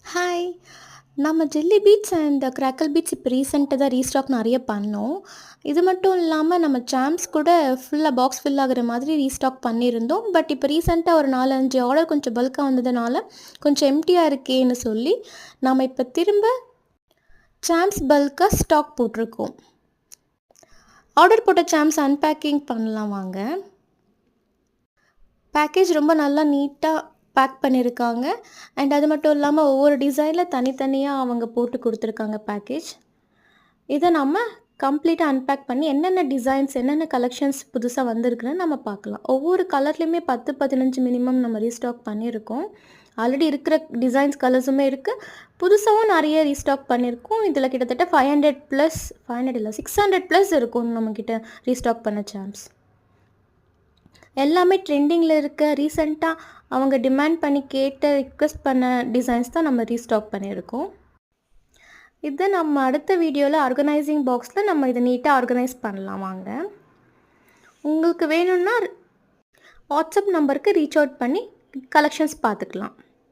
Hi. நம்ம jelly beads and crackle beads இப்போ ரீசென்ட்டா தான் ரீஸ்டாக் நெறைய பண்ணோம். இது மட்டும் இல்லாம நம்ம சாம்ஸ் கூட ஃபுல்லா பாக்ஸ் ஃபில் ஆகுற மாதிரி ரீஸ்டாக் பண்ணியிருந்தோம். பட் இப்போ ரீசென்ட்டா ஒரு 4, 5 ஆர்டர் கொஞ்சம் பல்க்கா வந்ததுனால, கொஞ்சம் எம்ப்டியா இருக்கேன்னு சொல்லி, நாம இப்போ திரும்ப சாம்ஸ் பல்க்கா ஸ்டாக் போட்டிருக்கோம். ஆர்டர் போட்ட சாம்ஸ் அன்பேக்கிங் பண்ணலாம் வாங்க. பேக்கேஜ் ரொம்ப நல்லா நீட்டா பேக் பண்ணியிருக்காங்க. அண்ட் அது மட்டும் இல்லாம ஒவ்வொரு டிசைனில் தனித்தனியா அவங்க போட்டு குடுத்துருக்காங்க பேக்கேஜ். இதை நம்ம கம்ப்ளீட்டா அன்பேக் பண்ணி என்னென்ன டிசைன்ஸ், என்னென்ன கலெக்ஷன்ஸ் புதுசா வந்திருக்குன்னு நம்ம பார்க்கலாம். ஒவ்வொரு கலர்லையுமே 10, 15 மினிமம் நம்ம ரீஸ்டாக் பண்ணியிருக்கோம். ஆல்ரெடி இருக்கிற டிசைன்ஸ், கலர்ஸுமே இருக்கு. புதுசாவும் நெறைய ரீஸ்டாக் பண்ணியிருக்கோம். இதில் கிட்டத்தட்ட 500 ப்ளஸ் 500 இல்ல 600 ப்ளஸ் இருக்கும் நம்மக்கிட்ட ரீஸ்டாக் பண்ண சாம்ஸ். எல்லாமே ட்ரெண்டிங்கில் இருக்க ரீசெண்டாக அவங்க டிமாண்ட் பண்ணி கேட்ட ரிக்வெஸ்ட் பண்ண டிசைன்ஸ் தான் நம்ம ரீஸ்டாக் பண்ணியிருக்கோம். இதை நம்ம அடுத்த வீடியோவில் ஆர்கனைசிங் பாக்ஸில் நம்ம இதை நீட்டாக ஆர்கனைஸ் பண்ணலாம் வாங்க. உங்களுக்கு வேணும்னா வாட்ஸ்அப் நம்பருக்கு ரீச் அவுட் பண்ணி கலெக்ஷன்ஸ் பார்த்துக்கலாம்.